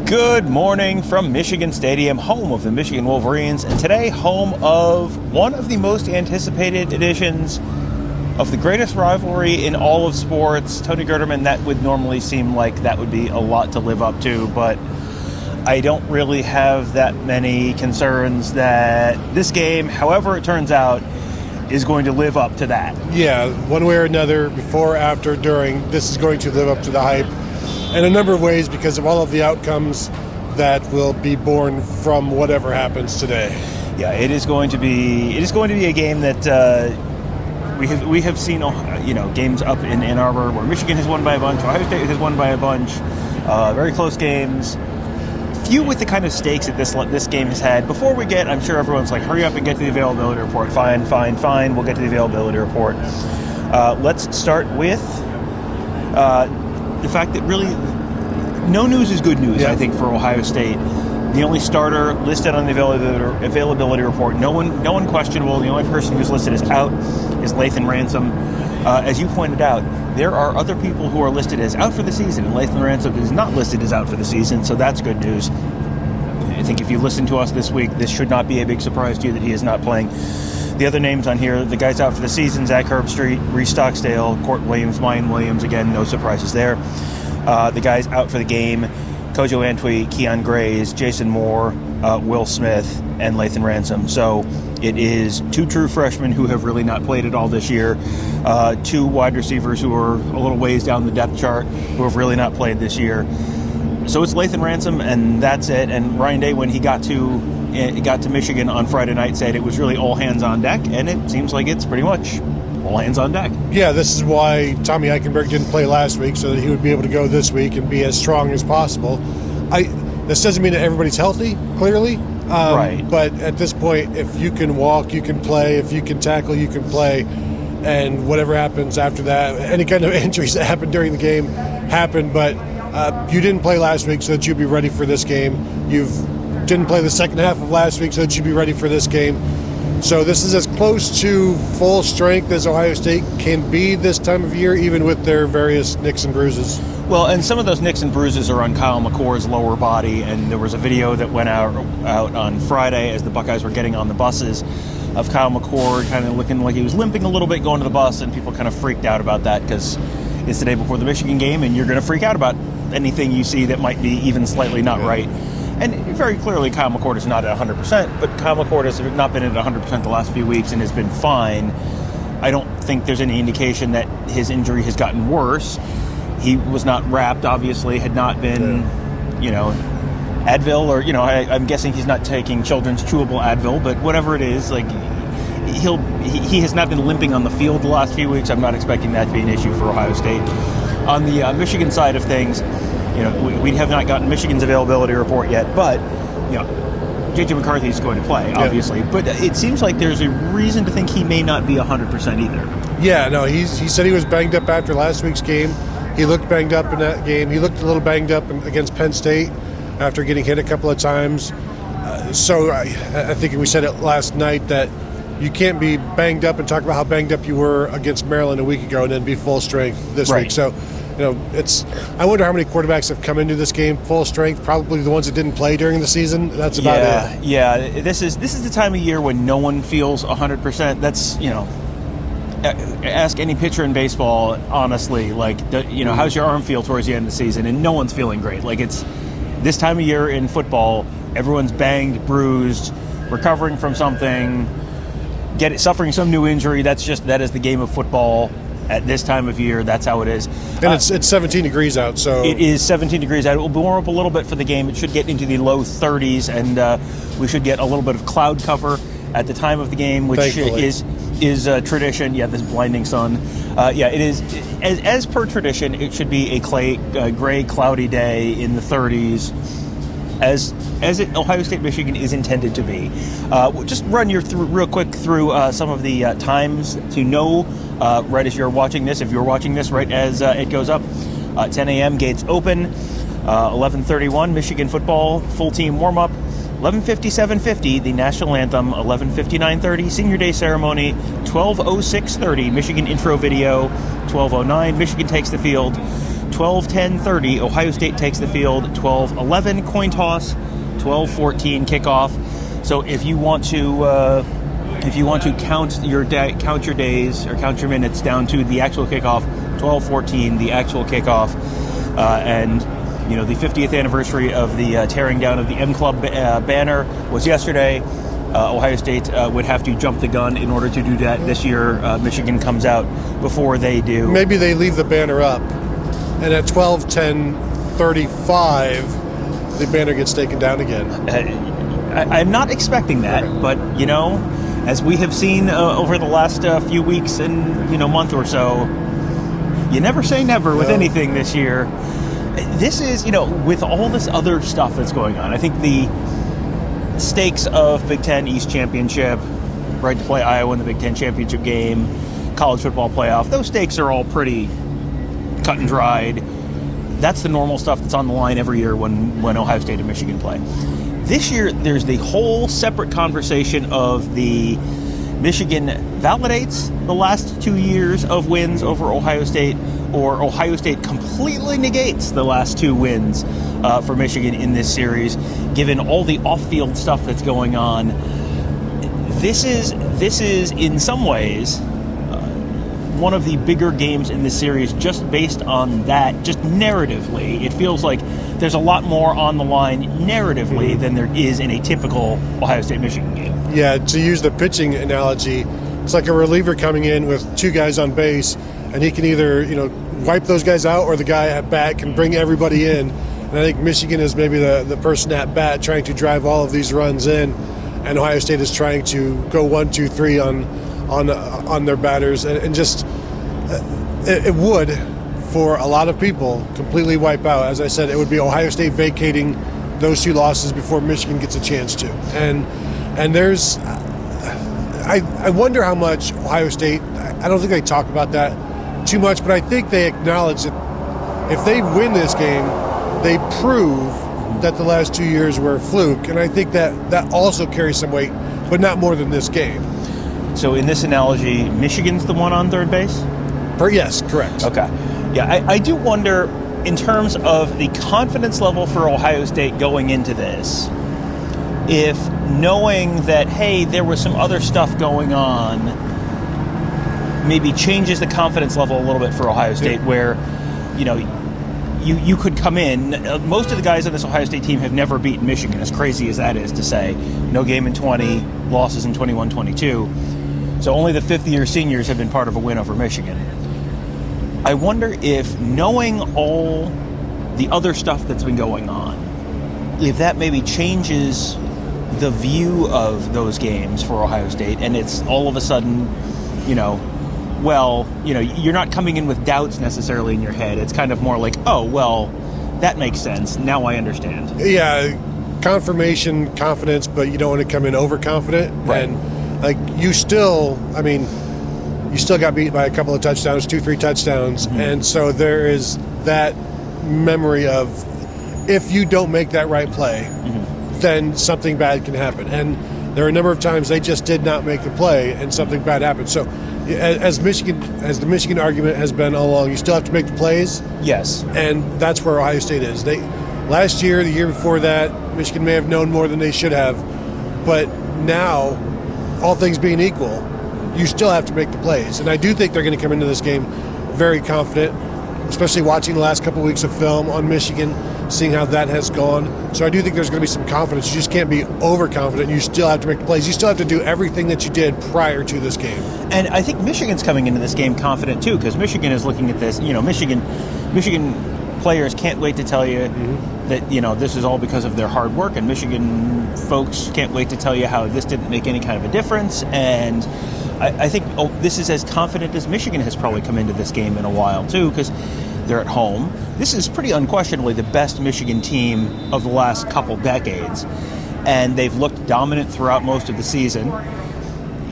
Good morning from Michigan Stadium, home of the Michigan Wolverines, and today home of one of the most anticipated editions of the greatest rivalry in all of sports. Tony Gerdeman, that would normally seem like that would be a lot to live up to, but I don't really have that many concerns that this game, however it turns out, is going to live up to that. Yeah, one way or another, before, after, during, this is going to live up to the hype in a number of ways because of all of the outcomes that will be born from whatever happens today. Yeah, it is going to be a game that we have seen, games up in Ann Arbor where Michigan has won by a bunch, Ohio State has won by a bunch, very close games. Few with the kind of stakes that this game has had. Before we get, I'm sure everyone's like, hurry up and get to the availability report. Fine, we'll get to the availability report. Let's start with the fact that really no news is good news, I think, for Ohio State. The only starter listed on the availability report, no one questionable. The only person who's listed as out is Lathan Ransom. As you pointed out, there are other people who are listed as out for the season, and Lathan Ransom is not listed as out for the season, so that's good news. I think if you listen to us this week, this should not be a big surprise to you that he is not playing. The other names on here, the guys out for the season, Zach Herbstreit, Reese Stocksdale, Court Williams, Mayan Williams, again, no surprises there. The guys out for the game, Kojo Antwi, Keon Grays, Jason Moore, Will Smith, and Lathan Ransom. So it is two true freshmen who have really not played at all this year, two wide receivers who are a little ways down the depth chart who have really not played this year. So it's Lathan Ransom, and that's it. And Ryan Day, when he got to Michigan on Friday night, said it was really all hands on deck, and it seems like it's pretty much all hands on deck. Yeah, this is why Tommy Eichenberg didn't play last week, so that he would be able to go this week and be as strong as possible. This doesn't mean that everybody's healthy, clearly. Right. But at this point, if you can walk, you can play. If you can tackle, you can play. And whatever happens after that, any kind of injuries that happen during the game happen. But you didn't play last week, so that you'd be ready for this game. You didn't play the second half of last week, so that you'd be ready for this game. So this is as close to full strength as Ohio State can be this time of year, even with their various nicks and bruises. Well, and some of those nicks and bruises are on Kyle McCord's lower body, and there was a video that went out on Friday as the Buckeyes were getting on the buses of Kyle McCord kind of looking like he was limping a little bit going to the bus, and people kind of freaked out about that because it's the day before the Michigan game, and you're going to freak out about anything you see that might be even slightly not right. And very clearly, Kyle McCord is not at 100%, but Kyle McCord has not been at 100% the last few weeks and has been fine. I don't think there's any indication that his injury has gotten worse. He was not wrapped, obviously, had not been, Advil, or, I'm guessing he's not taking children's chewable Advil, but whatever it is, like, he has not been limping on the field the last few weeks. I'm not expecting that to be an issue for Ohio State. On the Michigan side of things, we have not gotten Michigan's availability report yet, but, J.J. McCarthy is going to play, obviously. Yeah. But it seems like there's a reason to think he may not be 100% either. Yeah, no, he said he was banged up after last week's game. He looked banged up in that game. He looked a little banged up against Penn State after getting hit a couple of times. So I think we said it last night that you can't be banged up and talk about how banged up you were against Maryland a week ago and then be full strength this week. So, I wonder how many quarterbacks have come into this game full strength. Probably the ones that didn't play during the season. That's about it. Yeah, this is the time of year when no one feels 100%. That's, ask any pitcher in baseball, honestly, how's your arm feel towards the end of the season? And no one's feeling great. Like, it's this time of year in football, everyone's banged, bruised, recovering from something, suffering some new injury. That is the game of football at this time of year. That's how it is. And it's 17 degrees out, so... It is 17 degrees out. It will warm up a little bit for the game. It should get into the low 30s, and we should get a little bit of cloud cover at the time of the game, which Thankfully. is tradition. Yeah, this blinding sun. It is. As per tradition, it should be a gray, cloudy day in the 30s, as Ohio State, Michigan is intended to be. We'll just run you real quick through some of the times to know right as you're watching this. If you're watching this right as it goes up, 10 a.m. gates open. 11:31 Michigan football full team warm up. 11:57:50 the national anthem. 11:59:30 senior day ceremony. 12:06:30 Michigan intro video. 12:09 Michigan takes the field. 12-10-30, Ohio State takes the field. 12-11 coin toss, 12-14 kickoff. So if you want to count your days or count your minutes down to the actual kickoff, 12-14, the actual kickoff, and the 50th anniversary of the tearing down of the M Club banner was yesterday. Ohio State would have to jump the gun in order to do that this year. Michigan comes out before they do. Maybe they leave the banner up, and at 12-10-35, the banner gets taken down again. I'm not expecting that, but as we have seen over the last few weeks and month or so, you never say never with anything this year. This is with all this other stuff that's going on. I think the stakes of Big Ten East Championship, right to play Iowa in the Big Ten Championship game, college football playoff, those stakes are all pretty cut and dried. That's the normal stuff that's on the line every year when Ohio State and Michigan play. This year, there's the whole separate conversation of the Michigan validates the last 2 years of wins over Ohio State, or Ohio State completely negates the last 2 wins for Michigan in this series, given all the off-field stuff that's going on. This is in some ways one of the bigger games in this series, just based on that, just narratively. It feels like there's a lot more on the line narratively than there is in a typical Ohio State-Michigan game. Yeah, to use the pitching analogy, it's like a reliever coming in with 2 guys on base, and he can either, wipe those guys out, or the guy at bat can bring everybody in. And I think Michigan is maybe the person at bat trying to drive all of these runs in, and Ohio State is trying to go 1, 2, 3 on their batters, and just it would, for a lot of people, completely wipe out. As I said, it would be Ohio State vacating those 2 losses before Michigan gets a chance to. And there's, I wonder how much Ohio State, I don't think they talk about that too much, but I think they acknowledge that if they win this game, they prove that the last 2 years were a fluke, and I think that also carries some weight, but not more than this game. So in this analogy, Michigan's the one on third base? Yes, correct. Okay. Yeah, I do wonder, in terms of the confidence level for Ohio State going into this, if knowing that, hey, there was some other stuff going on, maybe changes the confidence level a little bit for Ohio State, where, you could come in. Most of the guys on this Ohio State team have never beaten Michigan, as crazy as that is to say. No game in 20, losses in 21-22. So only the fifth-year seniors have been part of a win over Michigan. I wonder if, knowing all the other stuff that's been going on, if that maybe changes the view of those games for Ohio State, and it's all of a sudden, you're not coming in with doubts necessarily in your head. It's kind of more like, oh, well, that makes sense. Now I understand. Yeah, confirmation, confidence, but you don't want to come in overconfident. Right. And, you still got beat by a couple of touchdowns, 2-3 touchdowns. Mm-hmm. And so there is that memory of, if you don't make that right play, then something bad can happen. And there are a number of times they just did not make the play and something bad happened. So as the Michigan argument has been all along, you still have to make the plays. Yes. And that's where Ohio State is. Last year, the year before that, Michigan may have known more than they should have. But now, all things being equal, you still have to make the plays. And I do think they're going to come into this game very confident, especially watching the last couple of weeks of film on Michigan, seeing how that has gone. So I do think there's going to be some confidence. You just can't be overconfident. You still have to make the plays. You still have to do everything that you did prior to this game. And I think Michigan's coming into this game confident too, because Michigan is looking at this. Michigan players can't wait to tell you that this is all because of their hard work, and Michigan folks can't wait to tell you how this didn't make any kind of a difference. And I think this is as confident as Michigan has probably come into this game in a while too, because they're at home. This is pretty unquestionably the best Michigan team of the last couple decades, and they've looked dominant throughout most of the season.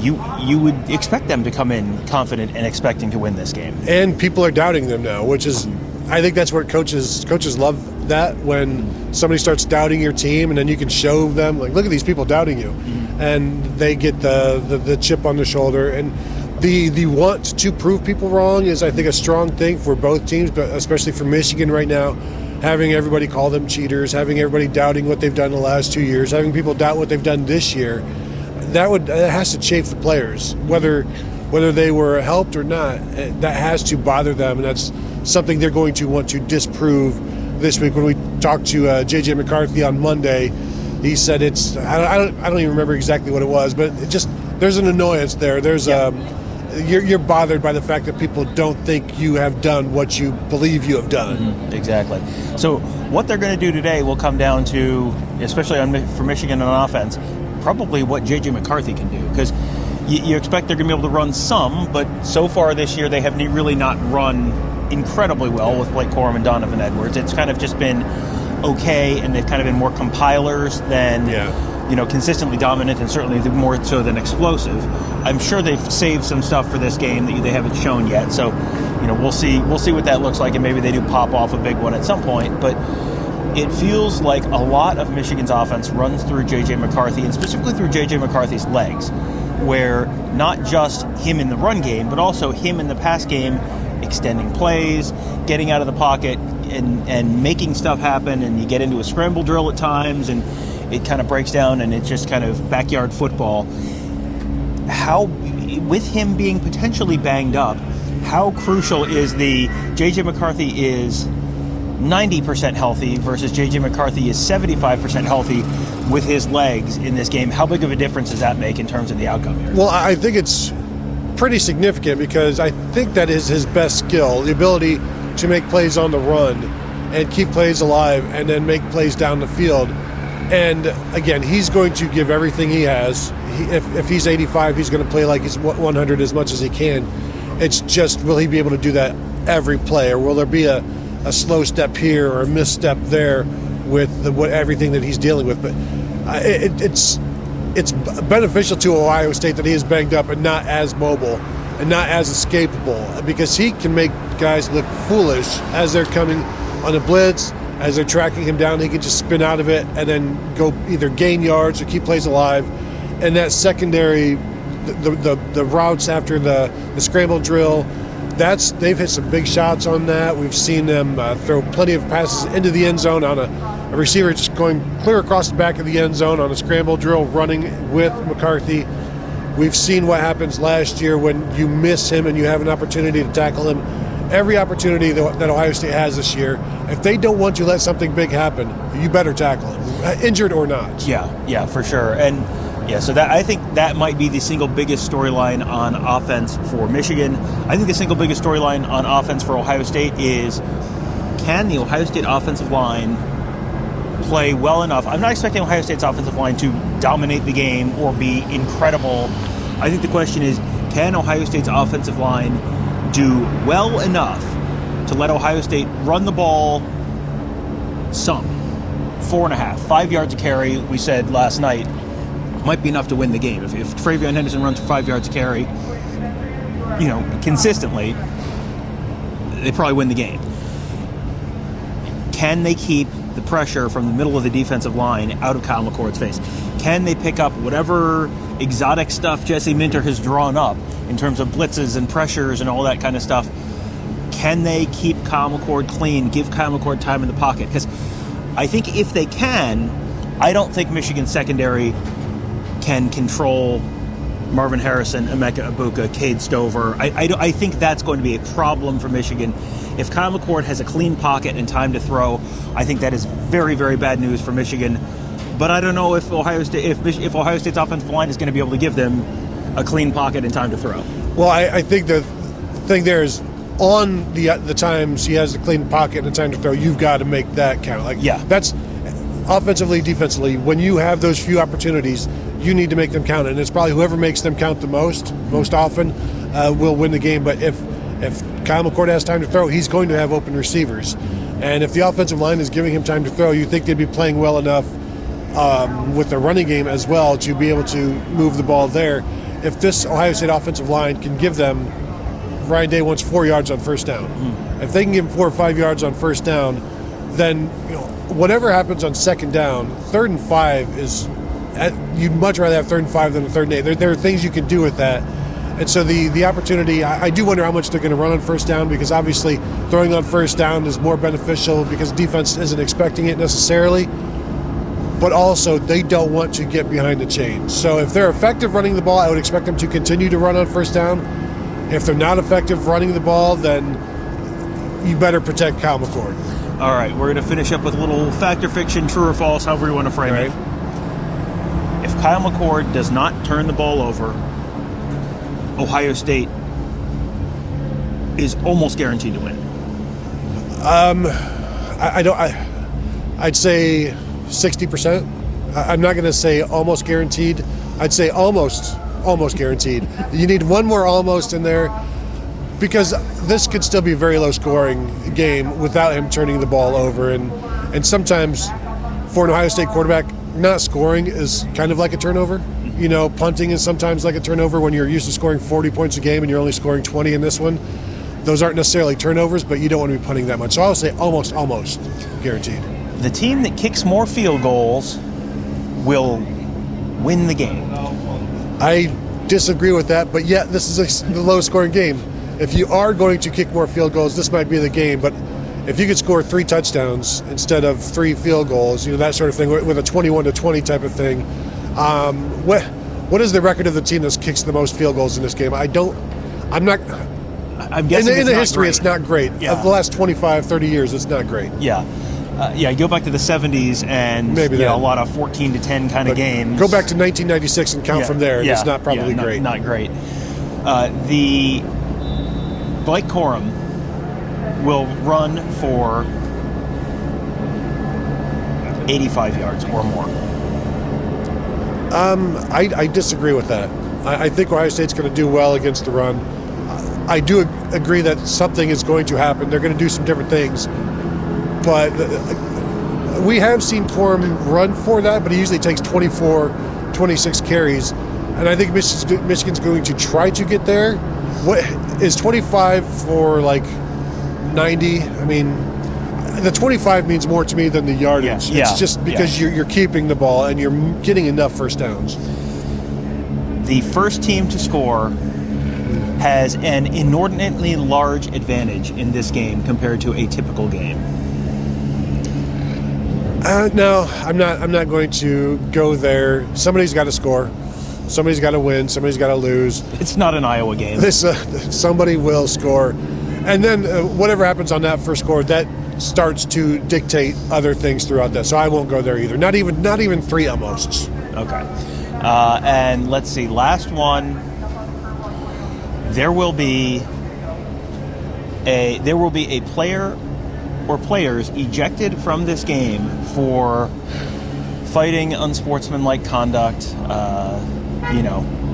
You would expect them to come in confident and expecting to win this game. And people are doubting them now, which is, I think that's what coaches love, that when somebody starts doubting your team, and then you can show them, like, look at these people doubting you, and they get the chip on the shoulder. And The want to prove people wrong is, I think, a strong thing for both teams, but especially for Michigan right now. Having everybody call them cheaters, having everybody doubting what they've done in the last 2 years, having people doubt what they've done this year, that has to chafe the players, whether they were helped or not. That has to bother them, and that's something they're going to want to disprove this week. When we talked to J.J. McCarthy on Monday, he said it's I don't even remember exactly what it was, but it just there's an annoyance there. There's you're bothered by the fact that people don't think you have done what you believe you have done. Mm-hmm. Exactly. So what they're going to do today will come down to, especially for Michigan on offense, probably what J.J. McCarthy can do, because you expect they're going to be able to run some, but so far this year they have really not run incredibly well with Blake Corum and Donovan Edwards. It's kind of just been okay, and they've kind of been more compilers than consistently dominant, and certainly more so than explosive. I'm sure they've saved some stuff for this game that they haven't shown yet, so we'll see what that looks like, and maybe they do pop off a big one at some point. But it feels like a lot of Michigan's offense runs through J.J. McCarthy, and specifically through J.J. McCarthy's legs, where not just him in the run game, but also him in the pass game, extending plays, getting out of the pocket, and making stuff happen, and you get into a scramble drill at times, and it kind of breaks down, and it's just kind of backyard football. How, with him being potentially banged up, how crucial is the J.J. McCarthy is 90% healthy versus J.J. McCarthy is 75% healthy with his legs in this game? How big of a difference does that make in terms of the outcome here? Well, I think it's pretty significant, because I think that is his best skill, the ability to make plays on the run and keep plays alive and then make plays down the field. And again, he's going to give everything he has. If he's 85, he's going to play like he's 100 as much as he can. It's just, will he be able to do that every play, or will there be a slow step here or a misstep there with everything that he's dealing with? But it's beneficial to Ohio State that he is banged up and not as mobile and not as escapable, because he can make guys look foolish as they're coming on a blitz. As they're tracking him down, he can just spin out of it and then go either gain yards or keep plays alive. And that secondary, the routes after the scramble drill, they've hit some big shots on that. We've seen them throw plenty of passes into the end zone on a receiver just going clear across the back of the end zone on a scramble drill, running with McCarthy. We've seen what happens last year when you miss him and you have an opportunity to tackle him. Every opportunity that Ohio State has this year, if they don't want to let something big happen, you better tackle him, injured or not. Yeah, for sure. And so that, I think that might be the single biggest storyline on offense for Michigan. I think the single biggest storyline on offense for Ohio State is, can the Ohio State offensive line play well enough? I'm not expecting Ohio State's offensive line to dominate the game or be incredible. I think the question is, can Ohio State's offensive line do well enough to let Ohio State run the ball some 4.5, 5 yards a carry? We said last night might be enough to win the game. If Travion Henderson runs for 5 yards a carry, consistently, they probably win the game. Can they keep the pressure from the middle of the defensive line out of Kyle McCord's face? Can they pick up whatever exotic stuff Jesse Minter has drawn up in terms of blitzes and pressures and all that kind of stuff? Can they keep Kyle McCord clean, give Kyle McCord time in the pocket? Because I think if they can, I don't think Michigan's secondary can control Marvin Harrison, Emeka Egbuka, Cade Stover. I think that's going to be a problem for Michigan. If Kyle McCord has a clean pocket and time to throw, I think that is very, very bad news for Michigan. But I don't know if Ohio State's offensive line is going to be able to give them a clean pocket and time to throw. Well, I think the thing there is, on the times he has the clean pocket and the time to throw, you've got to make that count. That's offensively, defensively. When you have those few opportunities, you need to make them count, and it's probably whoever makes them count the most often will win the game. But if Kyle McCord has time to throw, he's going to have open receivers, and if the offensive line is giving him time to throw, you think they'd be playing well enough with the running game as well to be able to move the ball there. If this Ohio State offensive line can give them, Ryan Day wants 4 yards on first down. If they can give him 4 or 5 yards on first down, then whatever happens on second down, 3rd and 5 is, you'd much rather have 3rd and 5 than a 3rd and 8. There are things you can do with that. And so the opportunity, I do wonder how much they're going to run on first down, because obviously throwing on first down is more beneficial because defense isn't expecting it necessarily. But also, they don't want to get behind the chains. So if they're effective running the ball, I would expect them to continue to run on first down. If they're not effective running the ball, then you better protect Kyle McCord. All right, we're going to finish up with a little fact or fiction, true or false, however you want to frame it. If Kyle McCord does not turn the ball over, Ohio State is almost guaranteed to win. I'd say 60%. I'm not going to say almost guaranteed. I'd say almost guaranteed. You need one more almost in there, because this could still be a very low scoring game without him turning the ball over. And sometimes for an Ohio State quarterback, not scoring is kind of like a turnover. You know, punting is sometimes like a turnover when you're used to scoring 40 points a game and you're only scoring 20 in this one. Those aren't necessarily turnovers, but you don't want to be punting that much. So I'll say almost guaranteed. The team that kicks more field goals will win the game. I disagree with that, but yet this is the low-scoring game. If you are going to kick more field goals, this might be the game. But if you could score 3 touchdowns instead of 3 field goals, you know, that sort of thing, with a 21-20 type of thing. What is the record of the team that kicks the most field goals in this game? I'm guessing in the history, it's not great. Yeah. Of the last 25, 30 years, it's not great. Yeah. Go back to the 70s and maybe a lot of 14-10 kind of games. Go back to 1996 and count from there. And it's not probably great. Not great. The Blake Corum will run for 85 yards or more. I disagree with that. I think Ohio State's going to do well against the run. I do agree that something is going to happen. They're going to do some different things. But we have seen Corum run for that, but he usually takes 24, 26 carries. And I think Michigan's going to try to get there. What is 25 for like 90? I mean, the 25 means more to me than the yardage. Yeah. It's just because you're keeping the ball and you're getting enough first downs. The first team to score has an inordinately large advantage in this game compared to a typical game. No, I'm not going to go there. Somebody's got to score. Somebody's got to win. Somebody's got to lose. It's not an Iowa game. Somebody will score. And then whatever happens on that first score, that starts to dictate other things throughout that. So I won't go there either. Not even 3 almosts. Okay. And let's see. Last one. There will be a player or players ejected from this game for fighting unsportsmanlike conduct,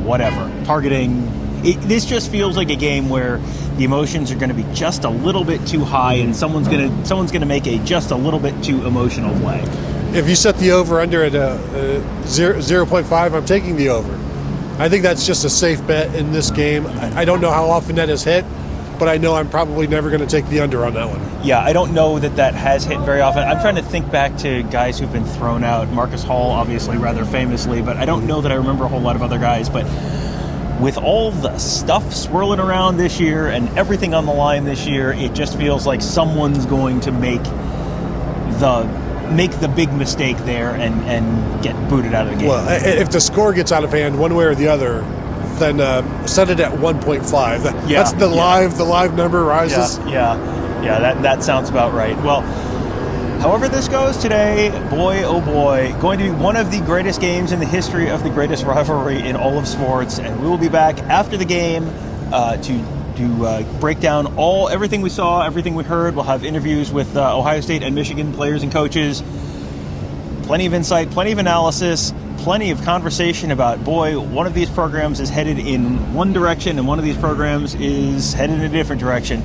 whatever, targeting. This just feels like a game where the emotions are going to be just a little bit too high, and someone's going to make just a little bit too emotional play. If you set the over/under at 0.5, I'm taking the over. I think that's just a safe bet in this game. I don't know how often that is hit, but I know I'm probably never going to take the under on that one. Yeah, I don't know that has hit very often. I'm trying to think back to guys who've been thrown out. Marcus Hall, obviously, rather famously, but I don't know that I remember a whole lot of other guys. But with all the stuff swirling around this year and everything on the line this year, it just feels like someone's going to make the big mistake there and get booted out of the game. Well, if the score gets out of hand one way or the other, then set it at 1.5. That's the live number rises. Yeah, that sounds about right. Well, however this goes today, boy, oh boy, going to be one of the greatest games in the history of the greatest rivalry in all of sports, and we will be back after the game to break down everything we saw, everything we heard. We'll have interviews with Ohio State and Michigan players and coaches. Plenty of insight, plenty of analysis, plenty of conversation about, one of these programs is headed in one direction and one of these programs is headed in a different direction.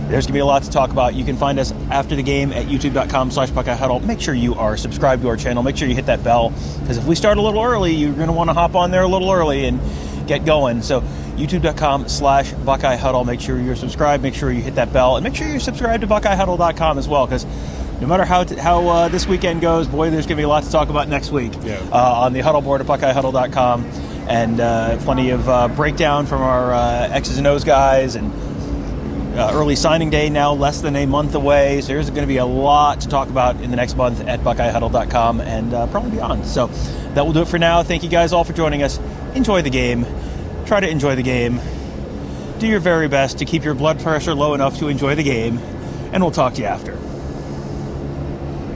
There's going to be a lot to talk about. You can find us after the game at youtube.com/BuckeyeHuddle. Make sure you are subscribed to our channel. Make sure you hit that bell, because if we start a little early, you're going to want to hop on there a little early and get going. So youtube.com/BuckeyeHuddle. Make sure you're subscribed. Make sure you hit that bell. And make sure you're subscribed to BuckeyeHuddle.com as well, because no matter how this weekend goes, there's going to be a lot to talk about next week on the huddle board at BuckeyeHuddle.com. and plenty of breakdown from our X's and O's guys, and early signing day now less than a month away. So there's going to be a lot to talk about in the next month at BuckeyeHuddle.com and probably beyond. So that will do it for now. Thank you guys all for joining us. Enjoy the game. Try to enjoy the game. Do your very best to keep your blood pressure low enough to enjoy the game. And we'll talk to you after.